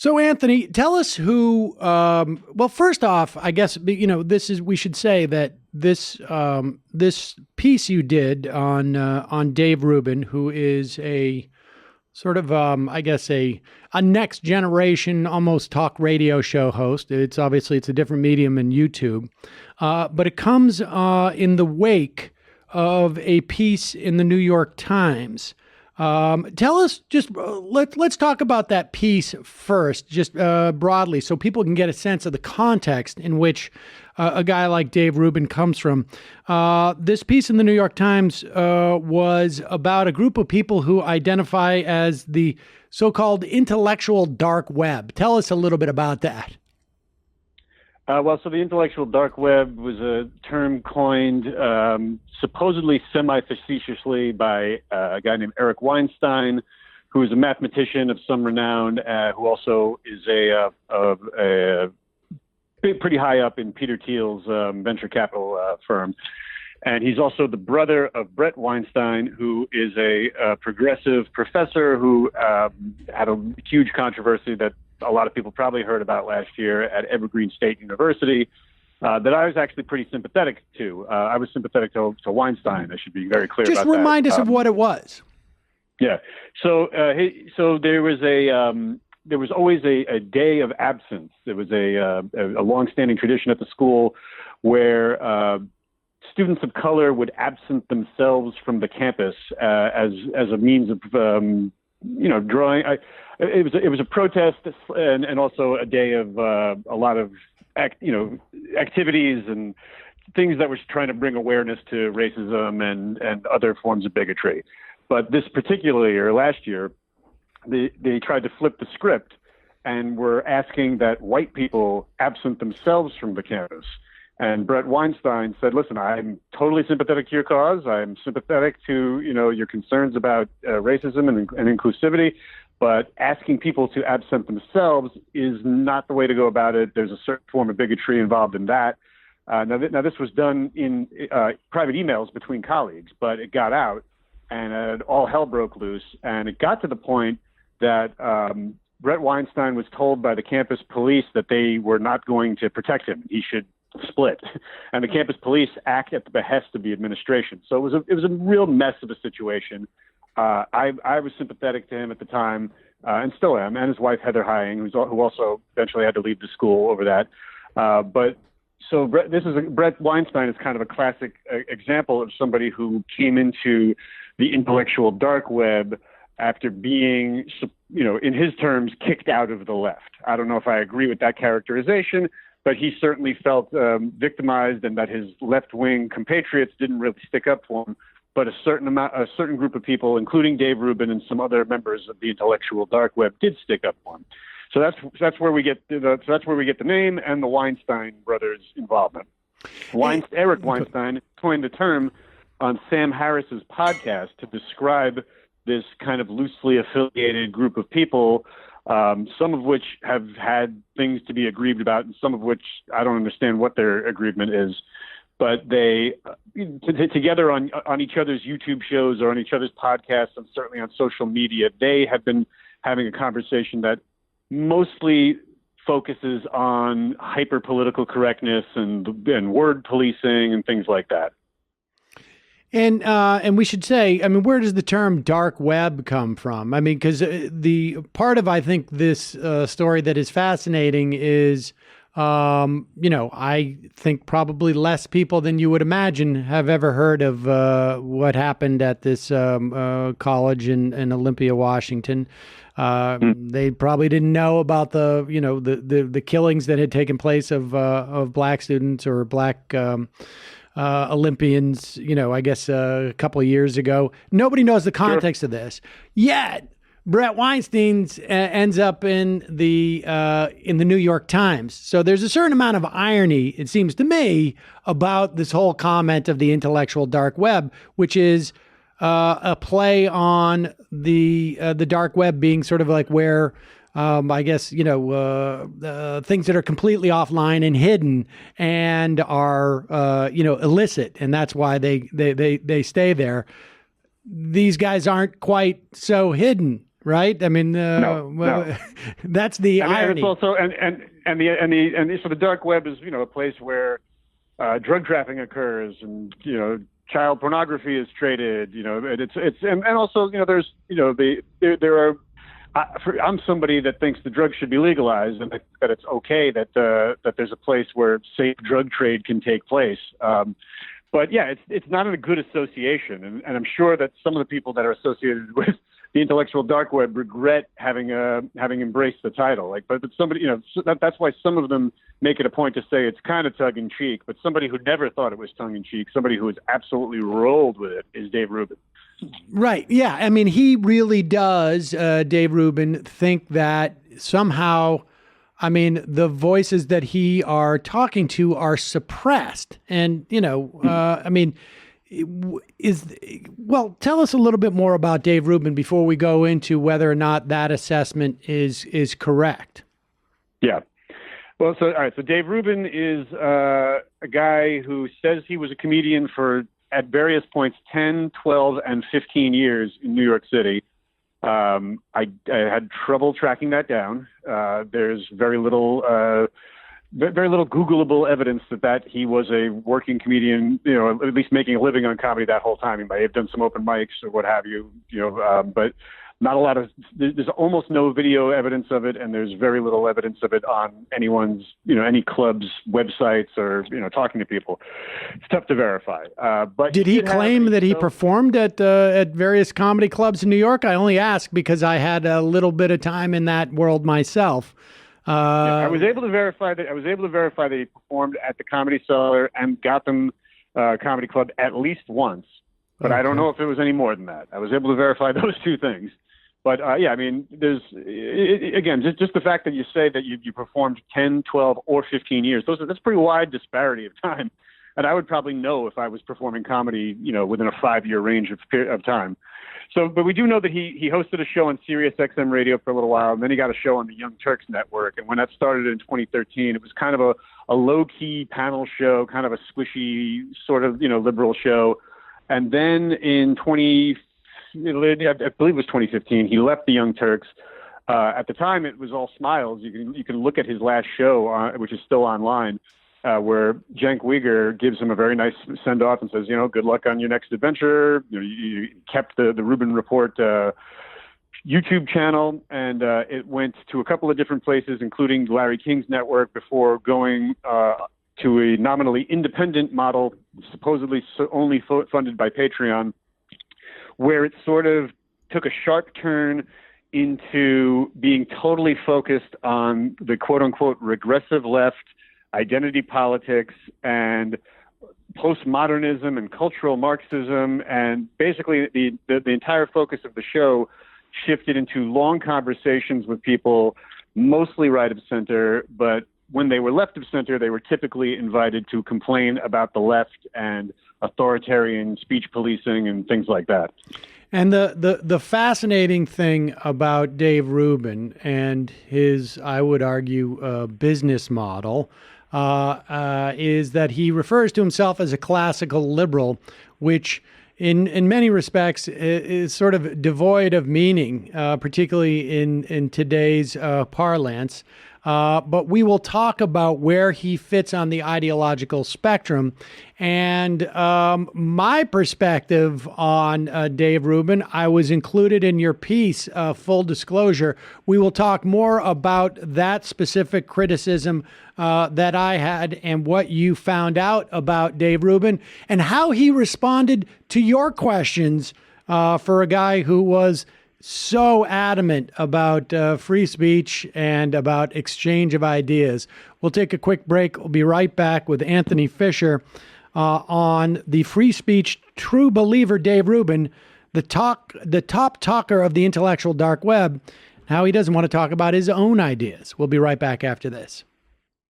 So, Anthony, tell us who. Well, first off, I guess we should say that this piece you did on Dave Rubin, who is a sort of I guess a next generation almost talk radio show host. It's a different medium than YouTube, but it comes in the wake of a piece in the New York Times. Tell us let's talk about that piece first, just broadly, so people can get a sense of the context in which a guy like Dave Rubin comes from. This piece in the New York Times was about a group of people who identify as the so-called intellectual dark web. Tell us a little bit about that. So the intellectual dark web was a term coined supposedly semi-facetiously by a guy named Eric Weinstein, who is a mathematician of some renown, who also is pretty high up in Peter Thiel's venture capital firm. And he's also the brother of Brett Weinstein, who is a progressive professor who had a huge controversy that a lot of people probably heard about last year at Evergreen State University, that I was actually pretty sympathetic to. I was sympathetic to Weinstein. I should be very clear about that. Just remind us of what it was. Yeah. So there was always a day of absence. There was a longstanding tradition at the school where students of color would absent themselves from the campus as a means of drawing. It was a protest and also a day of a lot of activities and things that was trying to bring awareness to racism and other forms of bigotry. But this particular year, last year, they tried to flip the script and were asking that white people absent themselves from the campus. And Brett Weinstein said, listen, I'm totally sympathetic to your cause. I'm sympathetic to, your concerns about racism and inclusivity, but asking people to absent themselves is not the way to go about it. There's a certain form of bigotry involved in that. Now this was done in private emails between colleagues, but it got out and all hell broke loose. And it got to the point that Brett Weinstein was told by the campus police that they were not going to protect him. He should split, and the campus police act at the behest of the administration. So it was a real mess of a situation. I was sympathetic to him at the time, and still am, and his wife Heather Hying, who also eventually had to leave the school over that. Brett Weinstein is kind of a classic example of somebody who came into the intellectual dark web after being, in his terms, kicked out of the left. I don't know if I agree with that characterization, but he certainly felt victimized, and that his left-wing compatriots didn't really stick up for him. But a certain group of people, including Dave Rubin and some other members of the intellectual dark web, did stick up for him. So that's where we get the name and the Weinstein brothers' involvement. Eric Weinstein coined the term on Sam Harris's podcast to describe this kind of loosely affiliated group of people, some of which have had things to be aggrieved about, and some of which I don't understand what their aggrievement is. But they, together on each other's YouTube shows or on each other's podcasts and certainly on social media, they have been having a conversation that mostly focuses on hyper-political correctness and word policing and things like that. And we should say, where does the term dark web come from? Because the part of, I think, this story that is fascinating is, I think probably less people than you would imagine have ever heard of what happened at this college in Olympia, Washington. They probably didn't know about the killings that had taken place of black students or black Olympians, I guess a couple of years ago. Nobody knows the context of this. Yet Brett Weinstein ends up in the New York Times. So there's a certain amount of irony, it seems to me, about this whole comment of the intellectual dark web, which is a play on the dark web being sort of like where I guess, things that are completely offline and hidden and are, illicit. And that's why they stay there. These guys aren't quite so hidden. right? I mean, No. that's the And irony. it's also so the dark web is a place where drug trafficking occurs, and child pornography is traded. And also there's there are. I'm somebody that thinks the drug should be legalized, and that it's okay that there's a place where safe drug trade can take place. But yeah, it's not a good association, and I'm sure that some of the people that are associated with the intellectual dark web regret having embraced the title. But somebody, that's why some of them make it a point to say it's kind of tongue in cheek. But somebody who never thought it was tongue in cheek, somebody who has absolutely rolled with it, is Dave Rubin. Right. Yeah. I mean, he really does, Dave Rubin, think that somehow, I mean, the voices that he are talking to are suppressed. And, I mean, tell us a little bit more about Dave Rubin before we go into whether or not that assessment is correct. Yeah. Well, all right. So Dave Rubin is a guy who says he was a comedian for, at various points, 10, 12, and 15 years in New York City. I had trouble tracking that down. There's very little Googleable evidence that he was a working comedian, at least making a living on comedy that whole time. He may have done some open mics or what have you, but not a lot of, there's almost no video evidence of it, and there's very little evidence of it on anyone's, any club's websites or, talking to people. It's tough to verify. But did he claim that he performed at various comedy clubs in New York? I only ask because I had a little bit of time in that world myself. I was able to verify that he performed at the Comedy Cellar and Gotham Comedy Club at least once, but I don't know if it was any more than that. I was able to verify those two things. But yeah, I mean, there's again, just the fact that you say that you performed 10, 12, or 15 years, that's pretty wide disparity of time. And I would probably know if I was performing comedy, within a 5-year range of time. So, but we do know that he hosted a show on Sirius XM radio for a little while, and then he got a show on the Young Turks Network. And when that started in 2013, it was kind of a low-key panel show, kind of a squishy sort of, liberal show. And then in I believe it was 2015, he left the Young Turks. At the time, it was all smiles. You can look at his last show, which is still online, where Cenk Uygur gives him a very nice send-off and says, good luck on your next adventure. You kept the Rubin Report YouTube channel, and it went to a couple of different places, including Larry King's network, before going to a nominally independent model, supposedly only funded by Patreon, where it sort of took a sharp turn into being totally focused on the quote-unquote regressive left, identity politics, and postmodernism and cultural Marxism. And basically the entire focus of the show shifted into long conversations with people, mostly right of center, but when they were left of center, they were typically invited to complain about the left and authoritarian speech policing and things like that. And the fascinating thing about Dave Rubin and his, I would argue, business model is that he refers to himself as a classical liberal, which in many respects is sort of devoid of meaning, particularly in today's parlance. But we will talk about where he fits on the ideological spectrum. And my perspective on Dave Rubin, I was included in your piece, full disclosure. We will talk more about that specific criticism that I had and what you found out about Dave Rubin and how he responded to your questions for a guy who was so adamant about free speech and about exchange of ideas. We'll take a quick break. We'll be right back with Anthony Fisher on the free speech true believer Dave Rubin, the top talker of the intellectual dark web, how he doesn't want to talk about his own ideas. We'll be right back after this.